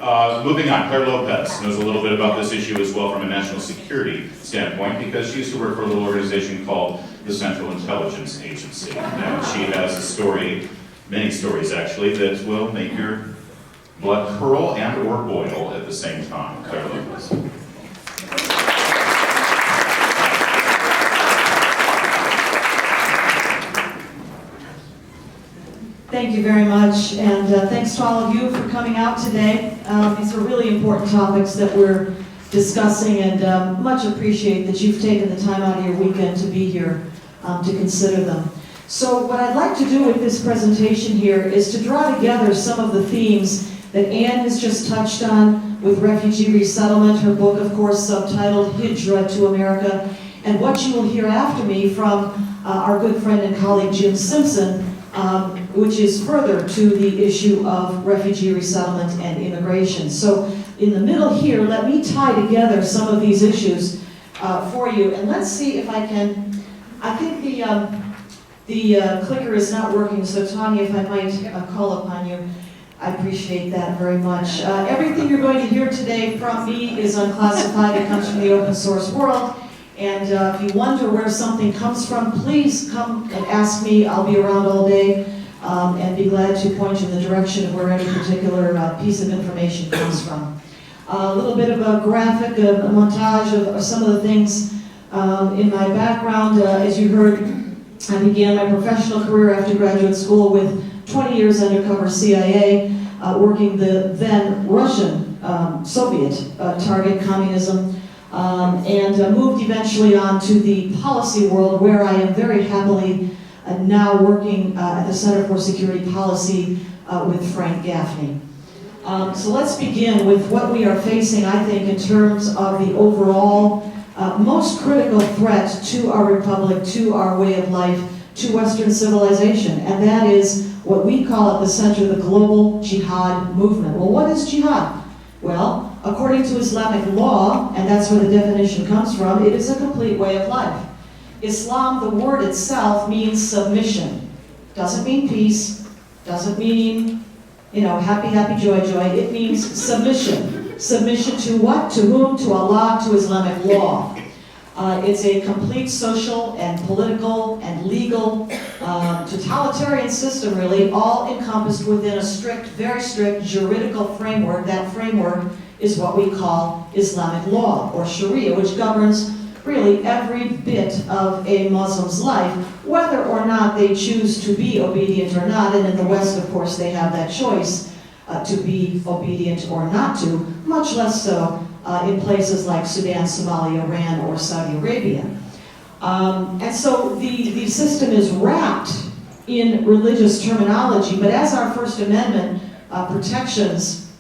Moving on, Clare Lopez knows a little bit about this issue as well from a national security standpoint because she used to work for a little organization called the Central Intelligence Agency. And she has a story, many stories actually, that will make your blood curl and or boil at the same time. Clare Lopez. Thank you very much, and thanks to all of you for coming out today. These are really important topics that we're discussing, and much appreciate that you've taken the time out of your weekend to be here to consider them. So what I'd like to do with this presentation here is to draw together some of the themes that Anne has just touched on with refugee resettlement, her book, of course, subtitled Hijra to America, and what you will hear after me from our good friend and colleague Jim Simpson, which is further to the issue of refugee resettlement and immigration. So in the middle here, let me tie together some of these issues for you, and let's see if I can. I think the clicker is not working, so Tanya, if I might call upon you, I appreciate that very much. Everything you're going to hear today from me is unclassified. It comes from the open source world. And if you wonder where something comes from, please come and ask me. I'll be around all day and be glad to point you in the direction of where any particular piece of information comes from. A little bit of a graphic, a montage of some of the things in my background. As you heard, I began my professional career after graduate school with 20 years undercover CIA, working the then Russian Soviet target communism. And moved eventually on to the policy world, where I am very happily now working at the Center for Security Policy with Frank Gaffney. So let's begin with what we are facing, I think, in terms of the overall most critical threat to our republic, to our way of life, to Western civilization, and that is what we call at the center the global jihad movement. Well, what is jihad? Well, according to Islamic law, and that's where the definition comes from, it is a complete way of life. Islam, the word itself, means submission. Doesn't mean peace, doesn't mean, happy, happy, joy, joy. It means submission. Submission to what? To whom? To Allah, to Islamic law. It's a complete social and political and legal totalitarian system, really, all encompassed within a strict, very strict juridical framework. That framework is what we call Islamic law, or Sharia, which governs really every bit of a Muslim's life, whether or not they choose to be obedient or not. And in the West, of course, they have that choice to be obedient or not to, much less so in places like Sudan, Somalia, Iran, or Saudi Arabia. And so the system is wrapped in religious terminology, but as our First Amendment protections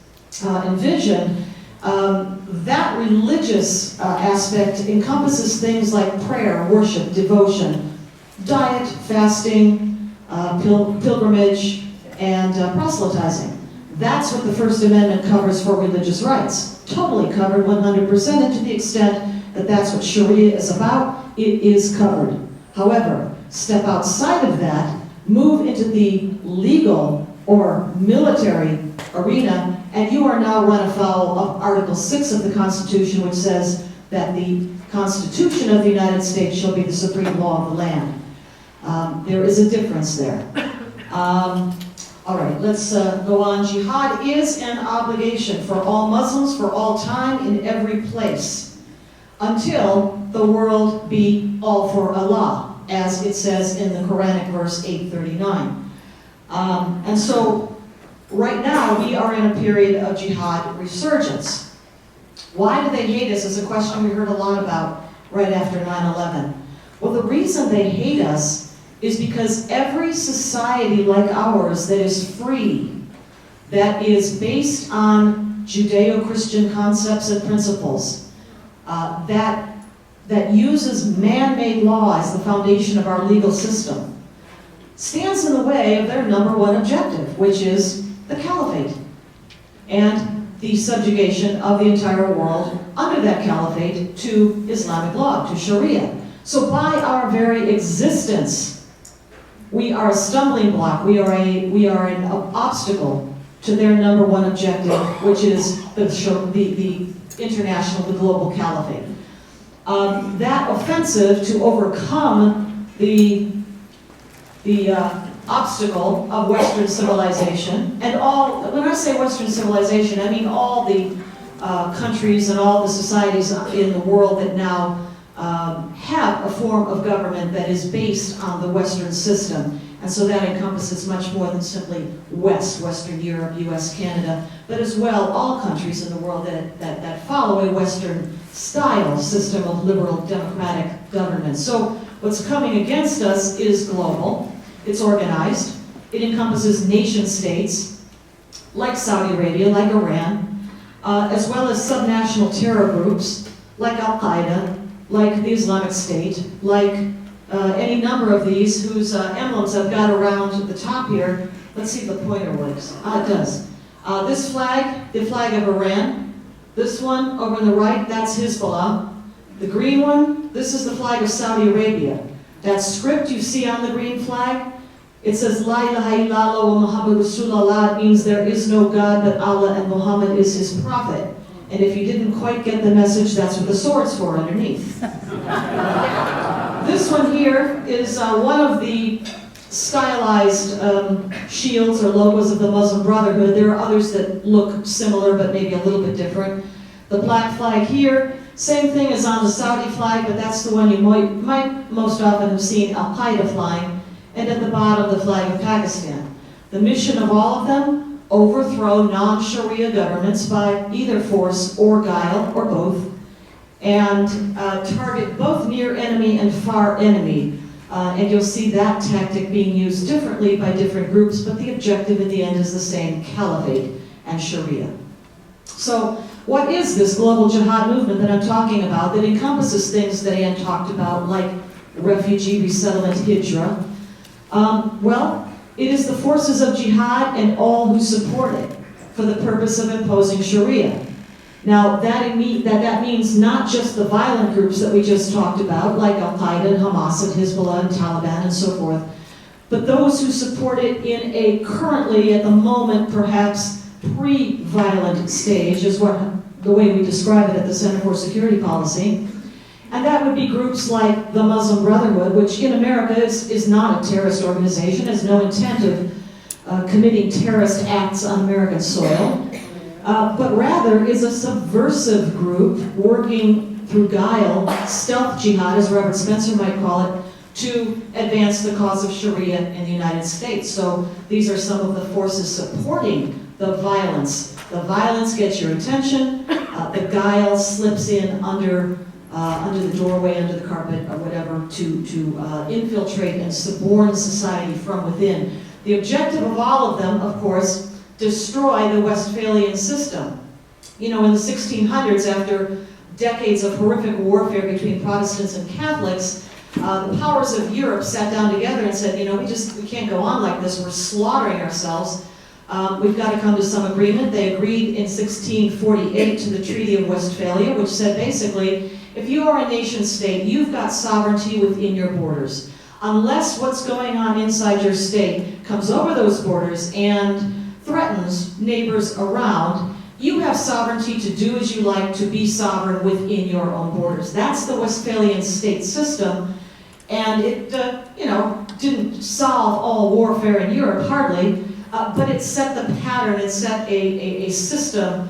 envision, that religious aspect encompasses things like prayer, worship, devotion, diet, fasting, pilgrimage, and proselytizing. That's what the First Amendment covers for religious rights. Totally covered, 100%, and to the extent that that's what Sharia is about, it is covered. However, step outside of that, move into the legal or military arena, and you are now run afoul of Article 6 of the Constitution, which says that the Constitution of the United States shall be the supreme law of the land. There is a difference there. All right, let's go on. Jihad is an obligation for all Muslims, for all time, in every place, until the world be all for Allah, as it says in the Quranic verse 839. And so, right now, we are in a period of jihad resurgence. Why do they hate us is a question we heard a lot about right after 9/11. Well, the reason they hate us is because every society like ours that is free, that is based on Judeo-Christian concepts and principles, that uses man-made law as the foundation of our legal system, stands in the way of their number one objective, which is the caliphate and the subjugation of the entire world under that caliphate to Islamic law, to Sharia. So by our very existence, we are a stumbling block, we are an obstacle to their number one objective, which is the international, the global caliphate. That offensive to overcome the obstacle of Western civilization, and all, when I say Western civilization, I mean all the countries and all the societies in the world that now have a form of government that is based on the Western system. And so that encompasses much more than simply Western Europe, US, Canada, but as well all countries in the world that follow a Western style system of liberal democratic government. So what's coming against us is global, it's organized, it encompasses nation states like Saudi Arabia, like Iran, as well as subnational terror groups like Al-Qaeda, like the Islamic State, like any number of these whose emblems I've got around the top here. Let's see if the pointer works. It does. This flag, the flag of Iran. This one over on the right, that's Hezbollah. The green one, this is the flag of Saudi Arabia. That script you see on the green flag, it says La ilaha illallah wa Muhammad Rasulullah. It means there is no God but Allah and Muhammad is his prophet. And if you didn't quite get the message, that's what the sword's for underneath. This one here is one of the stylized shields or logos of the Muslim Brotherhood. There are others that look similar but maybe a little bit different. The black flag here, same thing as on the Saudi flag, but that's the one you might most often have seen Al-Qaeda flying. And at the bottom, the flag of Pakistan. The mission of all of them: overthrow non-Sharia governments by either force or guile, or both, and target both near enemy and far enemy. And you'll see that tactic being used differently by different groups, but the objective in the end is the same: caliphate and Sharia. So what is this global jihad movement that I'm talking about that encompasses things that Ann talked about, like refugee resettlement, hijra? Well, it is the forces of jihad and all who support it for the purpose of imposing Sharia. Now, that means not just the violent groups that we just talked about, like Al-Qaeda and Hamas and Hezbollah and Taliban and so forth, but those who support it in a currently, at the moment, perhaps pre-violent stage, is the way we describe it at the Center for Security Policy. And that would be groups like the Muslim Brotherhood, which in America is not a terrorist organization, has no intent of committing terrorist acts on American soil, but rather is a subversive group working through guile, stealth jihad, as Robert Spencer might call it, to advance the cause of Sharia in the United States. So these are some of the forces supporting the violence. The violence gets your attention, the guile slips in under the doorway, under the carpet, or whatever, to infiltrate and suborn society from within. The objective of all of them, of course, destroy the Westphalian system. You know, in the 1600s, after decades of horrific warfare between Protestants and Catholics, the powers of Europe sat down together and said, you know, we can't go on like this, we're slaughtering ourselves. We've got to come to some agreement. They agreed in 1648 to the Treaty of Westphalia, which said basically, if you are a nation state, you've got sovereignty within your borders. Unless what's going on inside your state comes over those borders and threatens neighbors around, you have sovereignty to do as you like, to be sovereign within your own borders. That's the Westphalian state system, and it didn't solve all warfare in Europe, hardly, but it set the pattern, it set a system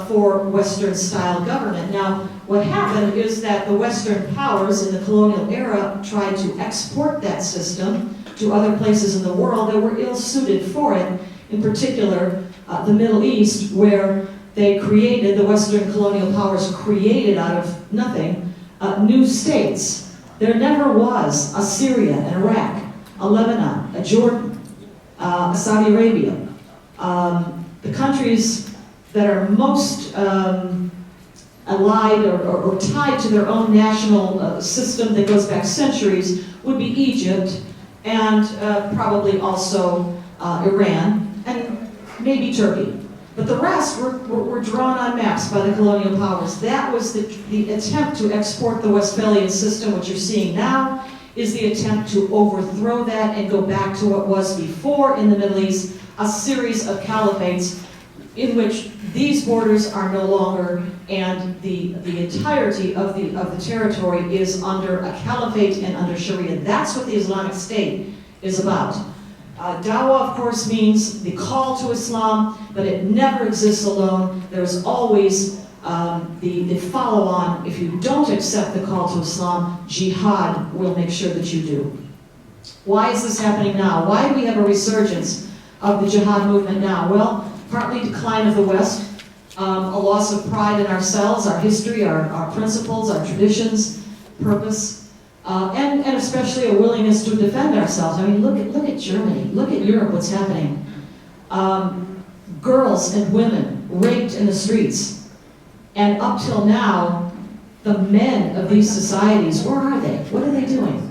for Western-style government. Now, what happened is that the Western powers in the colonial era tried to export that system to other places in the world that were ill-suited for it, in particular the Middle East, where they created, the Western colonial powers created out of nothing, new states. There never was a Syria, an Iraq, a Lebanon, a Jordan, a Saudi Arabia. The countries that are most allied or tied to their own national system that goes back centuries would be Egypt and probably also Iran and maybe Turkey. But the rest were drawn on maps by the colonial powers. That was the attempt to export the Westphalian system. What you're seeing now is the attempt to overthrow that and go back to what was before in the Middle East, a series of caliphates in which these borders are no longer, and the entirety of the territory is under a caliphate and under Sharia. That's what the Islamic State is about. Dawah, of course, means the call to Islam, but it never exists alone. There's always the follow-on. If you don't accept the call to Islam, jihad will make sure that you do. Why is this happening now? Why do we have a resurgence of the jihad movement now? Well, partly decline of the West, a loss of pride in ourselves, our history, our principles, our traditions, purpose, and especially a willingness to defend ourselves. I mean, look at Germany, look at Europe, what's happening. Girls and women raped in the streets. And up till now, the men of these societies, where are they? What are they doing?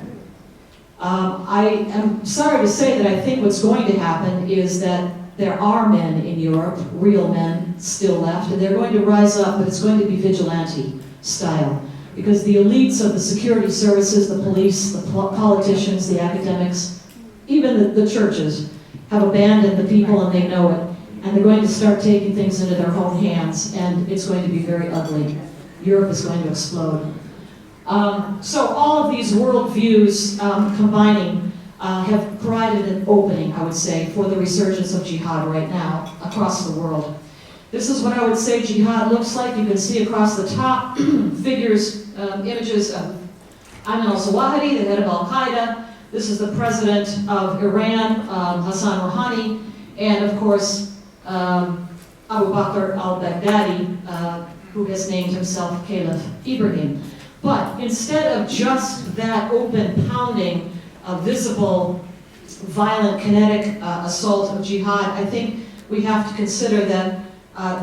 I am sorry to say that I think what's going to happen is that there are men in Europe, real men, still left, and they're going to rise up, but it's going to be vigilante style. Because the elites of the security services, the police, the politicians, the academics, even the churches, have abandoned the people and they know it. And they're going to start taking things into their own hands, and it's going to be very ugly. Europe is going to explode. So all of these worldviews combining have provided an opening, I would say, for the resurgence of jihad right now across the world. This is what I would say jihad looks like. You can see across the top figures, images of Ayman al-Zawahiri, the head of Al-Qaeda. This is the president of Iran, Hassan Rouhani, and of course, Abu Bakr al-Baghdadi, who has named himself Caliph Ibrahim. But instead of just that open pounding, visible, violent, kinetic assault of jihad, I think we have to consider that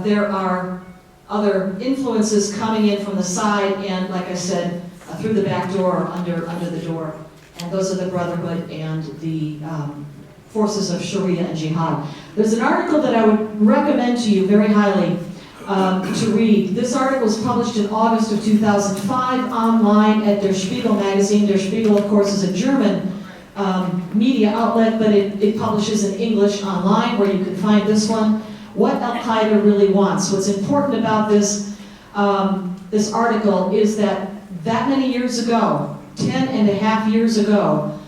there are other influences coming in from the side and, like I said, through the back door, under the door. And those are the Brotherhood and the forces of Sharia and jihad. There's an article that I would recommend to you very highly to read. This article was published in August of 2005 online at Der Spiegel magazine. Der Spiegel, of course, is a German media outlet, but it publishes in English online, where you can find this one. What Al-Qaeda really wants. What's important about this article is that many years ago, 10.5 years ago,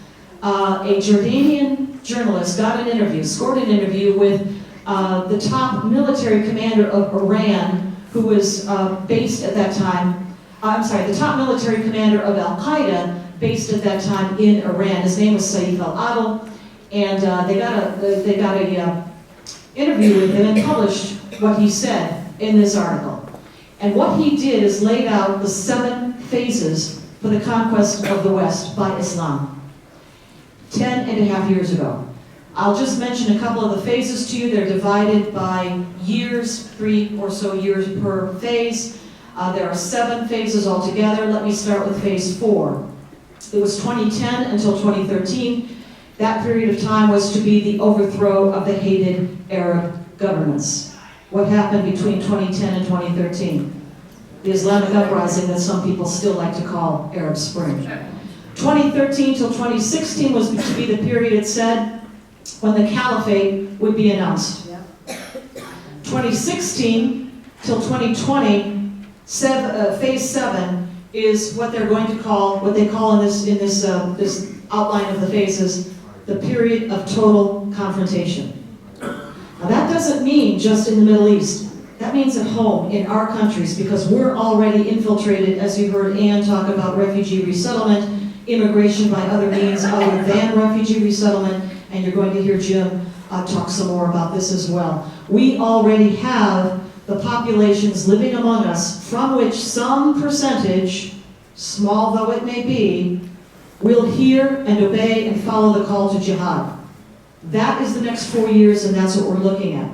a Jordanian journalist got an interview, scored an interview with the top military commander of Iran, who was based at that time, the top military commander of Al-Qaeda, based at that time in Iran. His name was Saif al-Adil, and they got a interview with him and published what he said in this article. And what he did is laid out the 7 phases for the conquest of the West by Islam, 10.5 years ago. I'll just mention a couple of the phases to you. They're divided by years, 3 or so years per phase. There are 7 phases altogether. Let me start with phase 4. It was 2010 until 2013. That period of time was to be the overthrow of the hated Arab governments. What happened between 2010 and 2013? The Islamic uprising that some people still like to call Arab Spring. 2013 till 2016 was to be the period, it said, when the caliphate would be announced. 2016 till 2020, phase 7 is what they're going to call, what they call in this outline of the phases, the period of total confrontation. Now that doesn't mean just in the Middle East. That means at home, in our countries, because we're already infiltrated, as you heard Ann talk about refugee resettlement, immigration by other means other than refugee resettlement, and you're going to hear Jim talk some more about this as well. We already have the populations living among us from which some percentage, small though it may be, will hear and obey and follow the call to jihad. That is the next 4 years, and that's what we're looking at.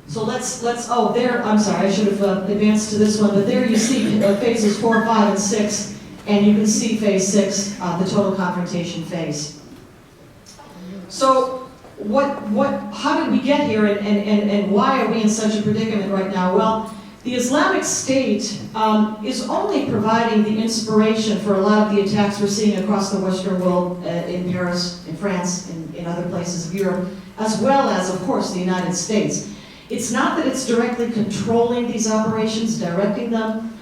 So I'm sorry, I should have advanced to this one, but there you see phases 4, 5, and 6, and you can see phase 6, the total confrontation phase. So how did we get here, and why are we in such a predicament right now? Well, the Islamic State is only providing the inspiration for a lot of the attacks we're seeing across the Western world, in Paris, in France, in other places of Europe, as well as, of course, the United States. It's not that it's directly controlling these operations, directing them,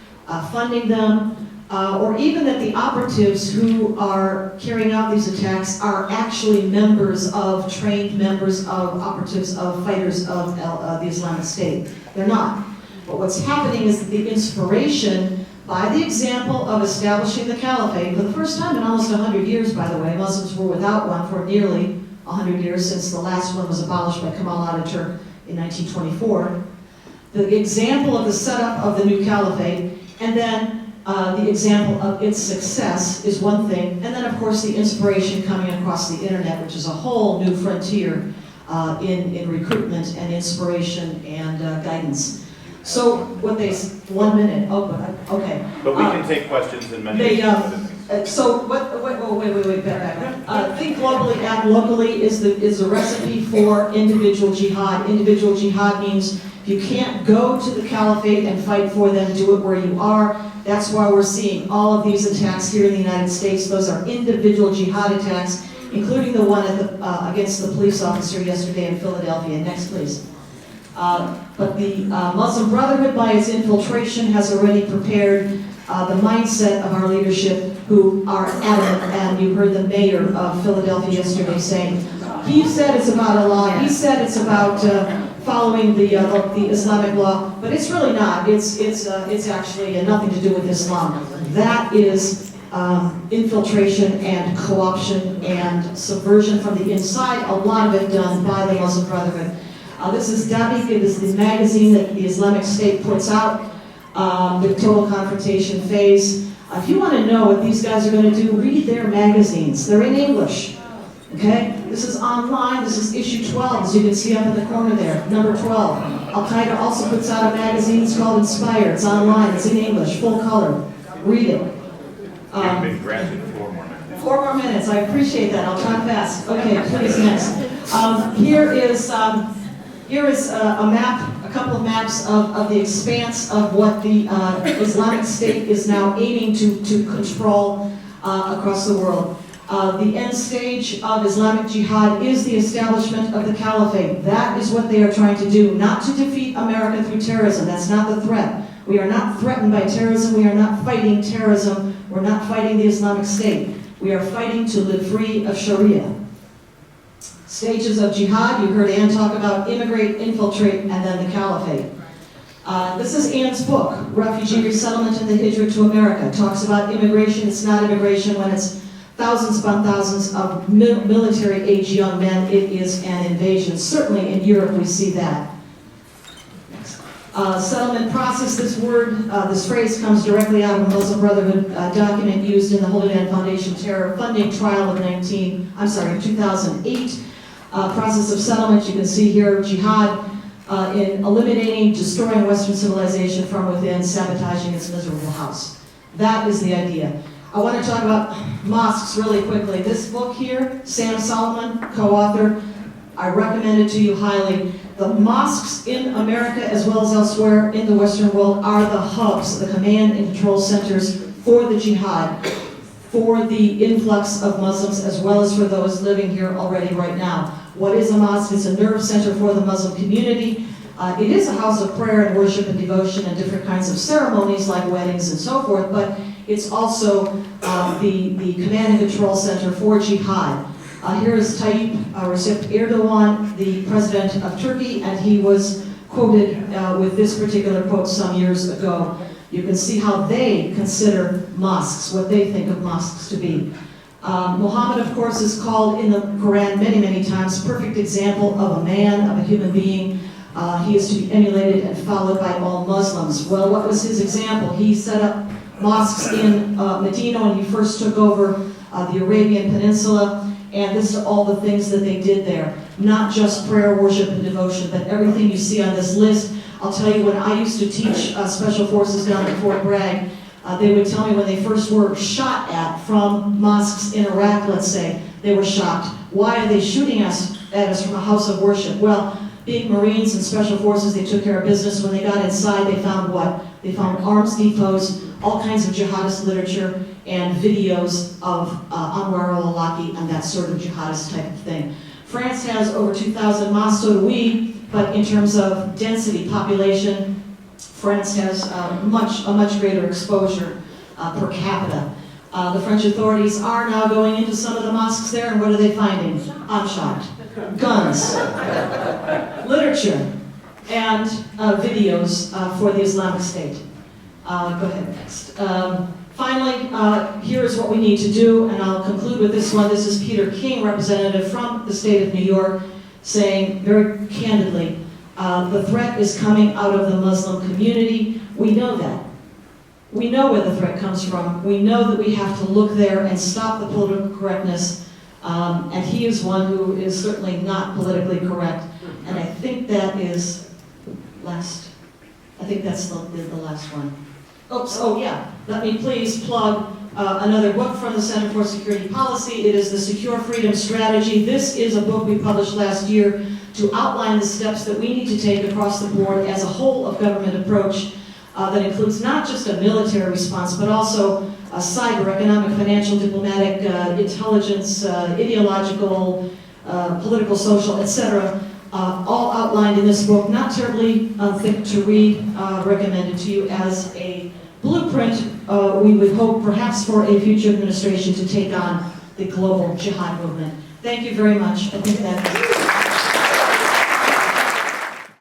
funding them, or even that the operatives who are carrying out these attacks are actually trained members of operatives of fighters of the Islamic State. They're not. But what's happening is that the inspiration by the example of establishing the caliphate, for the first time in almost 100 years, by the way, Muslims were without one for nearly 100 years since the last one was abolished by Kemal Ataturk in 1924. The example of the setup of the new caliphate, and then the example of its success is one thing, and then of course the inspiration coming across the internet, which is a whole new frontier in recruitment and inspiration and guidance. So what they, 1 minute, oh, okay. But we can take questions and many other things. So wait, back. Think globally, act locally is the recipe for individual jihad. Individual jihad means if you can't go to the caliphate and fight for them, do it where you are. That's why we're seeing all of these attacks here in the United States. Those are individual jihad attacks, including the one against the police officer yesterday in Philadelphia. Next, please. But the Muslim Brotherhood, by its infiltration, has already prepared the mindset of our leadership, who are adamant, and you heard the mayor of Philadelphia yesterday saying, he said it's about Allah, he said it's about following the Islamic law, but it's really not. It's actually nothing to do with Islam. That is infiltration and co-option and subversion from the inside, a lot of it done by the Muslim Brotherhood. This is Dabik, it is the magazine that the Islamic State puts out, the total confrontation phase. If you want to know what these guys are going to do, read their magazines. They're in English. Okay? This is online. This is issue 12, as you can see up in the corner there, number 12. Al-Qaeda also puts out a magazine. It's called Inspire. It's online. It's in English, full color. Read it. You've been granted 4 more minutes. 4 more minutes. I appreciate that. I'll try fast. Okay, please, next. Here is a map, a couple of maps of the expanse of what the Islamic State is now aiming to control across the world. The end stage of Islamic Jihad is the establishment of the caliphate. That is what they are trying to do, not to defeat America through terrorism. That's not the threat. We are not threatened by terrorism. We are not fighting terrorism. We're not fighting the Islamic State. We are fighting to live free of Sharia. Stages of jihad, you heard Ann talk about immigrate, infiltrate, and then the caliphate. This is Ann's book, Refugee Resettlement and the Hijra to America. It talks about immigration. It's not immigration when it's thousands upon thousands of military-age young men. It is an invasion. Certainly in Europe we see that. Settlement process, this phrase comes directly out of a Muslim Brotherhood document used in the Holy Land Foundation terror funding trial of 2008. Process of settlement, you can see here, jihad in eliminating, destroying Western civilization from within, sabotaging its miserable house. That is the idea. I want to talk about mosques really quickly. This book here, Sam Solomon, co-author, I recommend it to you highly. The mosques in America, as well as elsewhere in the Western world, are the hubs, the command and control centers for the jihad, for the influx of Muslims, as well as for those living here already right now. What is a mosque? It's a nerve center for the Muslim community. It is a house of prayer and worship and devotion and different kinds of ceremonies like weddings and so forth, but it's also the command and control center for jihad. Here is Tayyip Recep Erdogan, the president of Turkey, and he was quoted with this particular quote some years ago. You can see how they consider mosques, what they think of mosques to be. Muhammad, of course, is called in the Quran many, many times, perfect example of a man, of a human being. He is to be emulated and followed by all Muslims. Well, what was his example? He set up mosques in Medina when he first took over the Arabian Peninsula, and this is all the things that they did there. Not just prayer, worship, and devotion, but everything you see on this list. I'll tell you, when I used to teach Special Forces down at Fort Bragg, they would tell me when they first were shot at from mosques in Iraq, let's say, they were shocked. Why are they shooting at us from a house of worship? Well, being Marines and Special Forces, they took care of business. When they got inside, they found what? They found arms depots, all kinds of jihadist literature, and videos of Anwar al-Awlaki and that sort of jihadist type of thing. France has over 2,000 mosques, so do we, but in terms of density, population, France has a much greater exposure per capita. The French authorities are now going into some of the mosques there, and what are they finding? I'm shocked. Guns, literature, and videos for the Islamic State. Go ahead, next. Finally, here is what we need to do, and I'll conclude with this one. This is Peter King, representative from the state of New York, saying very candidly, the threat is coming out of the Muslim community. We know that. We know where the threat comes from. We know that we have to look there and stop the political correctness, and he is one who is certainly not politically correct, and I think that is last. I think that's the last one. Oops, oh yeah, let me please plug another book from the Center for Security Policy. It is the Secure Freedom Strategy. This is a book we published last year to outline the steps that we need to take across the board as a whole of government approach that includes not just a military response, but also cyber, economic, financial, diplomatic, intelligence, ideological, political, social, etc., all outlined in this book, not terribly thick to read, recommended to you as a blueprint, we would hope perhaps for a future administration to take on the global jihad movement. Thank you very much. I think that